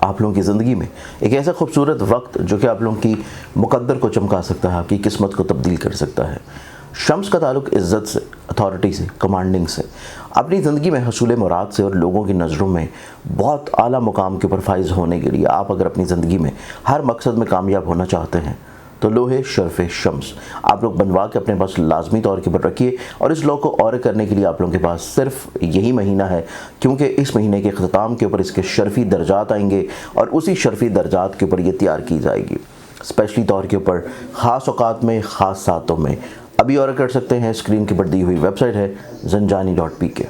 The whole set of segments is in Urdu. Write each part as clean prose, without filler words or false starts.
آپ لوگوں کی زندگی میں ایک ایسا خوبصورت وقت جو کہ آپ لوگوں کی مقدر کو چمکا سکتا ہے، آپ کی قسمت کو تبدیل کر سکتا ہے۔ شمس کا تعلق عزت سے، اتھارٹی سے، کمانڈنگ سے، اپنی زندگی میں حصول مراد سے اور لوگوں کی نظروں میں بہت اعلیٰ مقام کے اوپر فائز ہونے کے لیے آپ اگر اپنی زندگی میں ہر مقصد میں کامیاب ہونا چاہتے ہیں تو لوہے شرف شمس آپ لوگ بنوا کے اپنے پاس لازمی طور کے اوپر رکھیے، اور اس لوگ کو اور کرنے کے لیے آپ لوگوں کے پاس صرف یہی مہینہ ہے، کیونکہ اس مہینے کے اختتام کے اوپر اس کے شرفی درجات آئیں گے اور اسی شرفی درجات کے اوپر یہ تیار کی جائے گی اسپیشلی طور کے اوپر خاص اوقات میں، خاص ساتوں میں۔ ابھی آرڈر کر سکتے ہیں، اسکرین کی پر دی ہوئی ویب سائٹ ہے zanjani.pk۔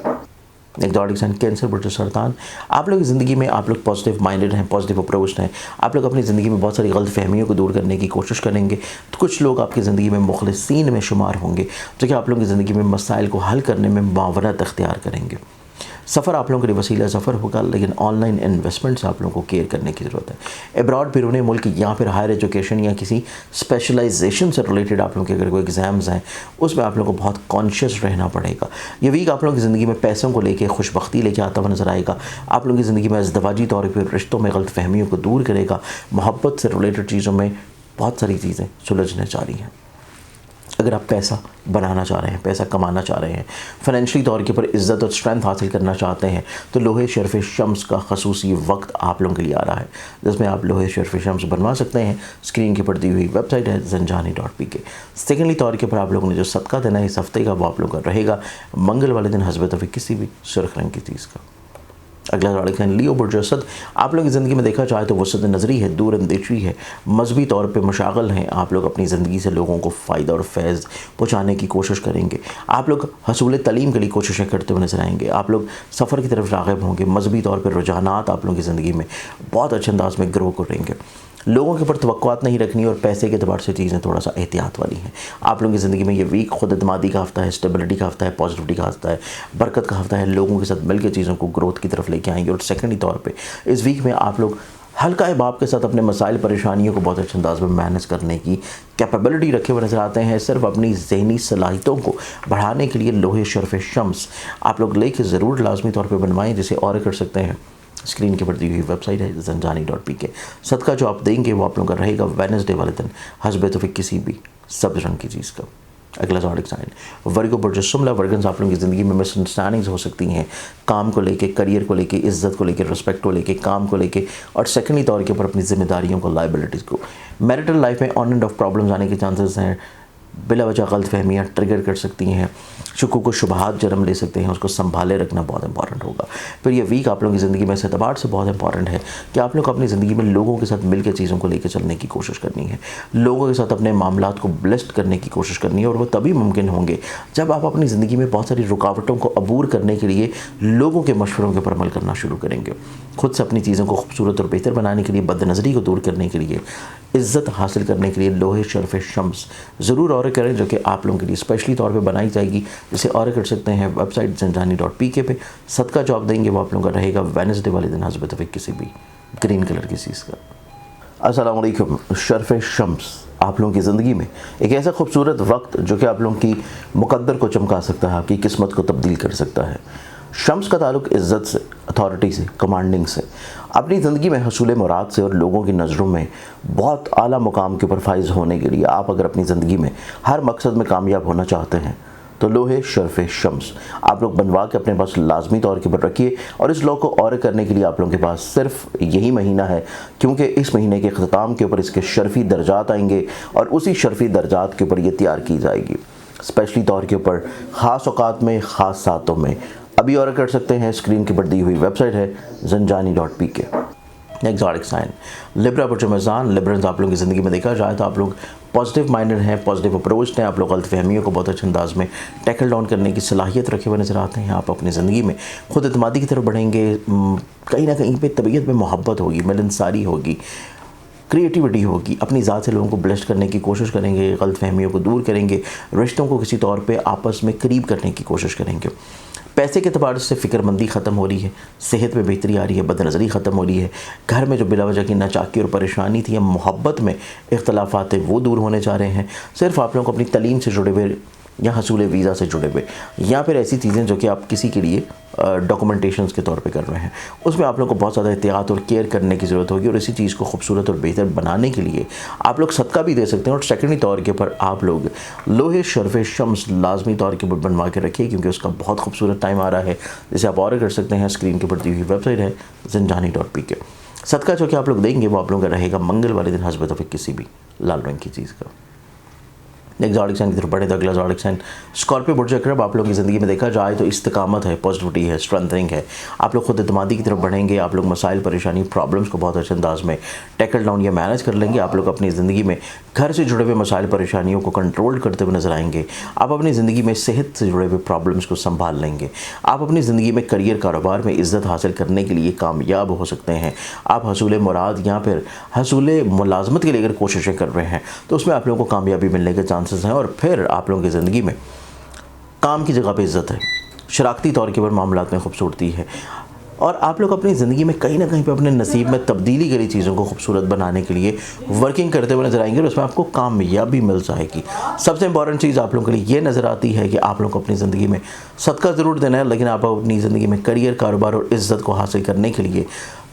ایک زوڈک سائن کینسر، برج سرطان، آپ لوگ کی زندگی میں آپ لوگ پازیٹیو مائنڈڈ ہیں، پازیٹیو اپروچ ہیں، آپ لوگ اپنی زندگی میں بہت ساری غلط فہمیوں کو دور کرنے کی کوشش کریں گے، تو کچھ لوگ آپ کی زندگی میں مخلصین میں شمار ہوں گے جو کہ آپ لوگوں کی زندگی میں مسائل کو حل کرنے میں معاونت اختیار کریں گے۔ سفر آپ لوگوں کے لیے وسیلہ سفر ہوگا، لیکن آن لائن انویسٹمنٹ سے آپ لوگوں کو کیئر کرنے کی ضرورت ہے۔ ابراڈ بیرون ملک یا پھر ہائر ایجوکیشن یا کسی اسپیشلائزیشن سے ریلیٹڈ آپ لوگوں کے اگر کوئی ایگزامز ہیں، اس میں آپ لوگوں کو بہت کانشیس رہنا پڑے گا۔ یہ ویک آپ لوگوں کی زندگی میں پیسوں کو لے کے خوش بختی لے کے آتا ہوا نظر آئے گا۔ آپ لوگوں کی زندگی میں ازدواجی طور پر رشتوں میں غلط فہمیوں کو دور کرے گا، محبت سے ریلیٹڈ چیزوں میں بہت ساری چیزیں سلجھنے جا رہی ہیں۔ اگر آپ پیسہ بنانا چاہ رہے ہیں، پیسہ کمانا چاہ رہے ہیں، فائنینشلی طور کے پر عزت اور اسٹرینتھ حاصل کرنا چاہتے ہیں، تو لوہے شرف شمس کا خصوصی وقت آپ لوگوں کے لیے آ رہا ہے جس میں آپ لوہے شرف شمس بنوا سکتے ہیں۔ اسکرین کی پر دی ہوئی ویب سائٹ ہے zanjani.pk۔ سیکنڈلی طور کے پر آپ لوگوں نے جو صدقہ دینا ہے اس ہفتے کا، وہ آپ لوگوں کا رہے گا منگل والے دن حسب توفیق کسی بھی سرخ رنگ کی چیز کا۔ اگلا زوڈک سائن لیو، برج اسد، آپ لوگوں کی زندگی میں دیکھا جائے تو وسعت نظری ہے، دور اندیشی ہے، مذہبی طور پہ مشاغل ہیں، آپ لوگ اپنی زندگی سے لوگوں کو فائدہ اور فیض پہنچانے کی کوشش کریں گے، آپ لوگ حصول تعلیم کے لیے کوششیں کرتے ہوئے نظر آئیں گے، آپ لوگ سفر کی طرف راغب ہوں گے، مذہبی طور پہ رجحانات آپ لوگوں کی زندگی میں بہت اچھے انداز میں گرو کریں گے۔ لوگوں کے اوپر توقعات نہیں رکھنی، اور پیسے کے اعتبار سے چیزیں تھوڑا سا احتیاط والی ہیں۔ آپ لوگوں کی زندگی میں یہ ویک خود اعتمادی کا ہفتہ ہے، اسٹیبلٹی کا ہفتہ ہے، پازیٹیوٹی کا ہفتہ ہے، برکت کا ہفتہ ہے، لوگوں کے ساتھ مل کے چیزوں کو گروتھ کی طرف لے کے آئیں گے۔ اور سیکنڈلی طور پہ اس ویک میں آپ لوگ ہلکا احباب کے ساتھ اپنے مسائل پریشانیوں کو بہت اچھے انداز میں مینیج کرنے کی کیپیبلٹی رکھے ہوئے نظر آتے ہیں۔ صرف اپنی ذہنی صلاحیتوں کو بڑھانے کے لیے لوہے شرف شمس آپ لوگ لے کے ضرور لازمی طور پہ بنوائیں، جسے اور کر سکتے ہیں۔ اسکرین کے پر دی ہوئی ویب سائٹ ہے zanjani.pk۔ صدقہ جو آپ دیں گے وہ آپ لوگوں کا رہے گا وینسڈے والے دن حسب توفیق کسی بھی سبز رنگ کی چیز کا۔ اگلا زوڈک سائن ورگو، برج شملہ، ورگنز، آپ لوگوں کی زندگی میں مس انڈرسٹینڈنگز ہو سکتی ہیں، کام کو لے کے، کریئر کو لے کے، عزت کو لے کے، رسپیکٹ کو لے کے، کام کو لے کے، اور سیکنڈلی طور کے اوپر اپنی ذمہ داریوں کو، لائبلٹیز کو۔ میرٹل لائف میں آن اینڈ آف پرابلمز آنے کے چانسز ہیں، بلا وجہ غلط فہمیاں ٹریگر کر سکتی ہیں، شکوک و شبہات جنم لے سکتے ہیں، اس کو سنبھالے رکھنا بہت امپورٹنٹ ہوگا۔ پھر یہ ویک آپ لوگوں کی زندگی میں اس اعتبار سے بہت امپورٹنٹ ہے کہ آپ لوگ اپنی زندگی میں لوگوں کے ساتھ مل کے چیزوں کو لے کے چلنے کی کوشش کرنی ہے، لوگوں کے ساتھ اپنے معاملات کو بلیسڈ کرنے کی کوشش کرنی ہے، اور وہ تبھی ممکن ہوں گے جب آپ اپنی زندگی میں بہت ساری رکاوٹوں کو عبور کرنے کے لیے لوگوں کے مشوروں کے اوپر عمل کرنا شروع کریں گے، خود سے اپنی چیزوں کو خوبصورت اور بہتر بنانے کے لیے، بد نظری کو دور کرنے کے لیے، عزت حاصل کرنے کے لیے لوہے شرف شمس ضرور آرڈر کریں، جو کہ آپ لوگوں کے لیے اسپیشلی طور پہ بنائی جائے گی، جسے آرڈر کر سکتے ہیں ویب سائٹ zanjani.pk پہ۔ صدقہ جو آپ دیں گے وہ آپ لوگوں کا رہے گا وینسڈے والے دن حسب توفیق کسی بھی گرین کلر کی چیز کا۔ السلام علیکم۔ شرف شمس آپ لوگوں کی زندگی میں ایک ایسا خوبصورت وقت جو کہ آپ لوگوں کی مقدر کو چمکا سکتا ہے، آپ کی قسمت کو تبدیل کر سکتا ہے۔ شمس کا تعلق عزت سے، اتھارٹی سے، کمانڈنگ سے، اپنی زندگی میں حصول مراد سے اور لوگوں کی نظروں میں بہت اعلیٰ مقام کے اوپر فائز ہونے کے لیے آپ اگر اپنی زندگی میں ہر مقصد میں کامیاب ہونا چاہتے ہیں تو لوہے شرف شمس آپ لوگ بنوا کے اپنے پاس لازمی طور کے اوپر رکھیے، اور اس لوگ کو اور کرنے کے لیے آپ لوگوں کے پاس صرف یہی مہینہ ہے، کیونکہ اس مہینے کے اختتام کے اوپر اس کے شرفی درجات آئیں گے اور اسی شرفی درجات کے اوپر یہ تیار کی جائے گی اسپیشلی طور کے اوپر خاص اوقات میں، خاص ساتوں میں۔ ابھی آرڈر کر سکتے ہیں، اسکرین کی پر دی ہوئی ویب سائٹ ہے zanjani.pk۔ نیکسٹ زوڈک سائن لبرا، برج میزان، لبرنز، آپ لوگوں کی زندگی میں دیکھا جائے تو آپ لوگ پازیٹیو مائنڈڈ ہیں، پازیٹیو اپروچ ہیں، آپ لوگ غلط فہمیوں کو بہت اچھے انداز میں ٹیکل ڈاؤن کرنے کی صلاحیت رکھے ہوئے نظر آتے ہیں، آپ اپنی زندگی میں خود اعتمادی کی طرف بڑھیں گے، کہیں نہ کہیں پہ طبیعت میں محبت ہوگی، ملنساری ہوگی، کریٹیوٹی ہوگی، اپنی ذات سے لوگوں کو بلیسڈ کرنے کی کوشش کریں گے، غلط فہمیوں کو دور کریں گے، رشتوں کو کسی طور پہ آپس میں قریب کرنے کی کوشش کریں گے۔ پیسے کے اعتبار سے فکر مندی ختم ہو رہی ہے، صحت میں بہتری آ رہی ہے، بد نظری ختم ہو رہی ہے، گھر میں جو بلا وجہ کی ناچاکی اور پریشانی تھی یا محبت میں اختلافات تھے وہ دور ہونے جا رہے ہیں۔ صرف آپ لوگوں کو اپنی تعلیم سے جڑے ہوئے یا حصول ویزا سے جڑے ہوئے، یا پھر ایسی چیزیں جو کہ آپ کسی کے لیے ڈاکومنٹیشنز کے طور پہ کر رہے ہیں، اس میں آپ لوگوں کو بہت زیادہ احتیاط اور کیئر کرنے کی ضرورت ہوگی، اور اسی چیز کو خوبصورت اور بہتر بنانے کے لیے آپ لوگ صدقہ بھی دے سکتے ہیں، اور سیکنڈری طور کے پر آپ لوگ لوہے شرف شمس لازمی طور کے اوپر بنوا کے رکھیے، کیونکہ اس کا بہت خوبصورت ٹائم آ رہا ہے، جسے آپ آرڈر کر سکتے ہیں۔ اسکرین کے اوپر دی ہوئی ویب سائٹ ہے زنجانی.pk۔ صدقہ جو کہ آپ لوگ دیں گے وہ آپ لوگوں کا رہے گا منگل والے دن حسب توفیق کسی بھی لال رنگ کی چیز کا۔ ایک زوڈک سائن کی طرف بڑھے تو اگلا زوڈک سائن اسکارپیو برج اقرب۔ آپ لوگوں کی زندگی میں دیکھا جائے تو استقامت ہے، پازیٹیوٹی ہے، اسٹرینتھنگ ہے، آپ لوگ خود اعتمادی کی طرف بڑھیں گے، آپ لوگ مسائل پریشانی پرابلمس کو بہت اچھے انداز میں ٹیکل ڈاؤن یا مینیج کر لیں گے، آپ لوگ اپنی زندگی میں گھر سے جڑے ہوئے مسائل پریشانیوں کو کنٹرول کرتے ہوئے نظر آئیں گے، آپ اپنی زندگی میں صحت سے جڑے ہوئے پرابلمس کو سنبھال لیں گے، آپ اپنی زندگی میں کریئر کاروبار میں عزت حاصل کرنے کے لیے کامیاب ہو سکتے ہیں، آپ حصول مراد یا پھر حصول ملازمت کے لیے اگر کوششیں کر رہے ہیں تو اس میں آپ لوگوں کو کامیابی ملنے کے چانسز ہیں، اور پھر آپ لوگوں کی زندگی میں کام کی جگہ پہ عزت ہے، شراکتی طور کے اوپر معاملات میں خوبصورتی ہے، اور آپ لوگ اپنی زندگی میں کہیں نہ کہیں پہ اپنے نصیب میں تبدیلی کری چیزوں کو خوبصورت بنانے کے لیے ورکنگ کرتے ہوئے نظر آئیں گے، اور اس میں آپ کو کامیابی مل جائے گی۔ سب سے امپورٹنٹ چیز آپ لوگوں کے لیے یہ نظر آتی ہے کہ آپ لوگوں کو اپنی زندگی میں صدقہ ضرور دینا ہے، لیکن آپ اپنی زندگی میں کریئر کاروبار اور عزت کو حاصل کرنے کے لیے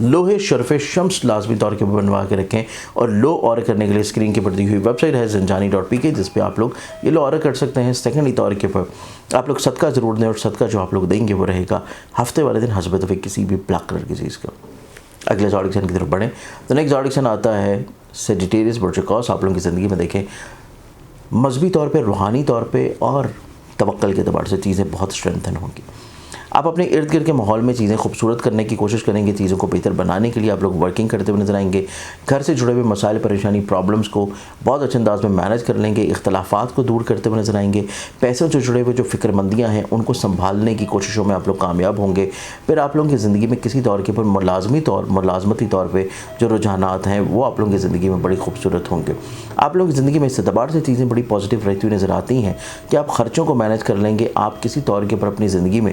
لوہے شرف شمس لازمی طور کے بنوا کے رکھیں، اور لو آرڈر کرنے کے لیے اسکرین کے پر دی ہوئی ویب سائٹ ہے زنجانی.pk، جس پہ آپ لوگ یہ لو آرڈر کر سکتے ہیں۔ سیکنڈری طور کے پر آپ لوگ صدقہ ضرور دیں، اور صدقہ جو آپ لوگ دیں گے وہ رہے گا ہفتے والے دن حسب توفیق کسی بھی بلیک کلر کی چیز کا۔ اگلے زوڈک سائن کی طرف بڑھیں تو نیکسٹ زوڈک سائن آتا ہے سیجیٹیریس برج اقوس۔ آپ لوگوں کی زندگی میں دیکھیں مذہبی طور پہ، روحانی طور پہ اور توکل کے اعتبار سے چیزیں بہت اسٹرینتھن ہوں گی، آپ اپنے ارد گرد کے ماحول میں چیزیں خوبصورت کرنے کی کوشش کریں گے، چیزوں کو بہتر بنانے کے لیے آپ لوگ ورکنگ کرتے ہوئے نظر آئیں گے، گھر سے جڑے ہوئے مسائل پریشانی پرابلمس کو بہت اچھے انداز میں مینیج کر لیں گے، اختلافات کو دور کرتے ہوئے نظر آئیں گے، پیسوں سے جڑے ہوئے جو فکر مندیاں ہیں ان کو سنبھالنے کی کوششوں میں آپ لوگ کامیاب ہوں گے۔ پھر آپ لوگوں کی زندگی میں کسی طور کے پر ملازمتی طور پہ جو رجحانات ہیں وہ آپ لوگوں کی زندگی میں بڑی خوبصورت ہوں گے۔ آپ لوگوں کی زندگی میں اس اعتبار سے چیزیں بڑی پازیٹیو رہتی ہوئی نظر آتی ہیں کہ آپ خرچوں کو مینیج کر لیں گے، آپ کسی طور کے پر اپنی زندگی میں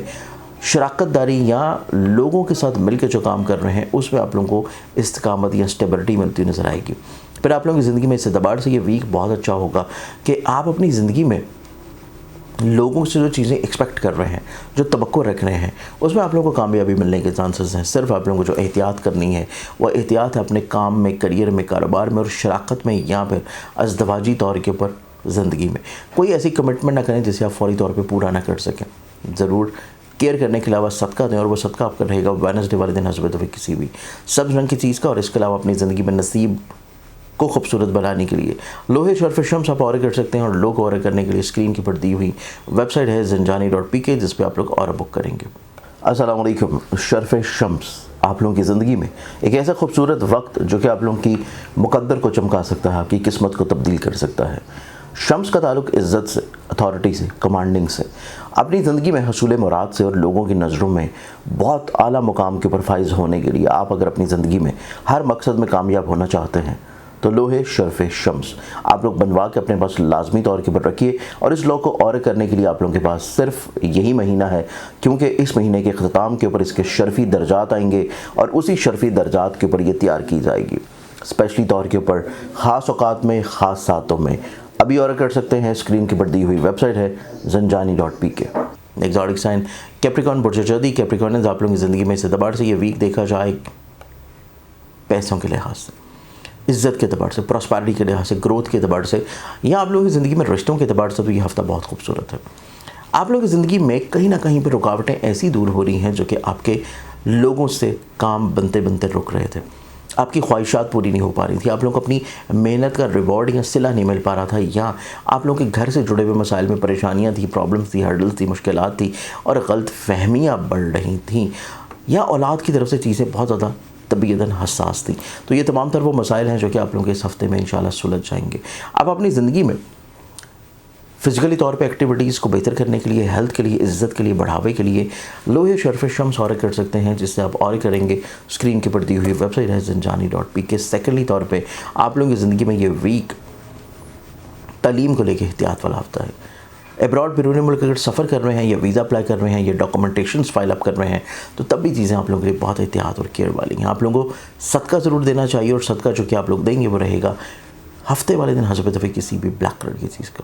شراکت داری یا لوگوں کے ساتھ مل کے جو کام کر رہے ہیں اس میں آپ لوگوں کو استقامت یا اسٹیبلٹی ملتی نظر آئے گی۔ پھر آپ لوگوں کی زندگی میں اس اعتبار سے یہ ویک بہت اچھا ہوگا کہ آپ اپنی زندگی میں لوگوں سے جو چیزیں ایکسپیکٹ کر رہے ہیں، جو توقع رکھ رہے ہیں، اس میں آپ لوگوں کو کامیابی ملنے کے چانسز ہیں۔ صرف آپ لوگوں کو جو احتیاط کرنی ہے وہ احتیاط ہے اپنے کام میں، کریئر میں، کاروبار میں اور شراکت میں، یا پھر ازدواجی طور کے اوپر زندگی میں کوئی ایسی کمٹمنٹ نہ کریں جسے آپ فوری طور پہ پورا نہ کر سکیں۔ ضرور کیئر کرنے کے علاوہ صدقہ دیں، اور وہ صدقہ آپ کا رہے گا وینسڈے والے دن حسب توفیق کسی بھی سبز رنگ کی چیز کا، اور اس کے علاوہ اپنی زندگی میں نصیب کو خوبصورت بنانے کے لیے لوہے شرف شمس آپ آرڈر کر سکتے ہیں، اور لو کو آرڈر کرنے کے لیے اسکرین کے پر دی ہوئی ویب سائٹ ہے زنجانی.pk، جس پہ آپ لوگ آرڈر بک کریں گے۔ السلام علیکم۔ شرف شمس آپ لوگوں کی زندگی میں ایک ایسا خوبصورت وقت جو کہ آپ لوگوں کی مقدر کو چمکا سکتا ہے، آپ کی قسمت کو تبدیل کر سکتا ہے۔ شمس کا تعلق عزت سے، اتھارٹی سے، کمانڈنگ سے، اپنی زندگی میں حصول مراد سے، اور لوگوں کی نظروں میں بہت اعلیٰ مقام کے اوپر فائز ہونے کے لیے آپ اگر اپنی زندگی میں ہر مقصد میں کامیاب ہونا چاہتے ہیں تو لوہے شرف شمس آپ لوگ بنوا کے اپنے پاس لازمی طور کے پر رکھیے، اور اس لو کو آرڈر کرنے کے لیے آپ لوگوں کے پاس صرف یہی مہینہ ہے، کیونکہ اس مہینے کے اختتام کے اوپر اس کے شرفی درجات آئیں گے، اور اسی شرفی درجات کے اوپر یہ تیار کی جائے گی اسپیشلی طور کے اوپر خاص اوقات میں، خاص ساعتوں میں۔ ابھی آرڈر کر سکتے ہیں، اسکرین کے پر دی ہوئی ویب سائٹ ہے زنجانی.pk۔ ایک زوڈک سائن کیپریکارن برج جدی۔ کیپریکارنز آپ لوگوں کی زندگی میں اس اعتبار سے یہ ویک دیکھا جائے پیسوں کے لحاظ سے، عزت کے اعتبار سے، پراسپیرٹی کے لحاظ سے، گروتھ کے اعتبار سے، یا آپ لوگوں کی زندگی میں رشتوں کے اعتبار سے تو یہ ہفتہ بہت خوبصورت ہے۔ آپ لوگوں کی زندگی میں کہیں نہ کہیں پہ رکاوٹیں ایسی دور ہو رہی ہیں جو کہ آپ کے لوگوں سے کام بنتے بنتے رک رہے تھے، آپ کی خواہشات پوری نہیں ہو پا رہی تھی، آپ لوگوں کو اپنی محنت کا ریوارڈ یا صلہ نہیں مل پا رہا تھا، یا آپ لوگوں کے گھر سے جڑے ہوئے مسائل میں پریشانیاں تھیں، پرابلمس تھی، ہرڈلس تھی، مشکلات تھی، اور غلط فہمیاں بڑھ رہی تھیں، یا اولاد کی طرف سے چیزیں بہت زیادہ طبیعتاً حساس تھیں۔ تو یہ تمام تر وہ مسائل ہیں جو کہ آپ لوگوں کے اس ہفتے میں انشاءاللہ سلجھ جائیں گے۔ آپ اپنی زندگی میں فزیکلی طور پہ ایکٹیویٹیز کو بہتر کرنے کے لیے، ہیلتھ کے لیے، عزت کے لیے، بڑھاوے کے لیے لوہے شرف شمس آرڈر کر سکتے ہیں، جس سے آپ آرڈر کریں گے اسکرین کے پر دی ہوئی ویب سائٹ ہے زنجانی.pk۔ سیکنڈلی طور پہ آپ لوگوں کی زندگی میں یہ ویک تعلیم کو لے کے احتیاط والا ہفتہ ہے۔ ابراڈ بیرون ملک اگر سفر کر رہے ہیں، یا ویزا اپلائی کر رہے ہیں، یا ڈاکومنٹیشنز فائل اپ کر رہے ہیں، تو تب بھی چیزیں آپ لوگوں کے لیے بہت احتیاط اور کیئر والی ہیں۔ آپ لوگوں کو صدقہ ضرور دینا چاہیے، اور صدقہ جو کہ آپ لوگ دیں گے وہ رہے گا ہفتے والے دن حسب توفیق کسی بھی بلیک کلر کی چیز کا۔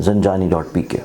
zinjani.pk।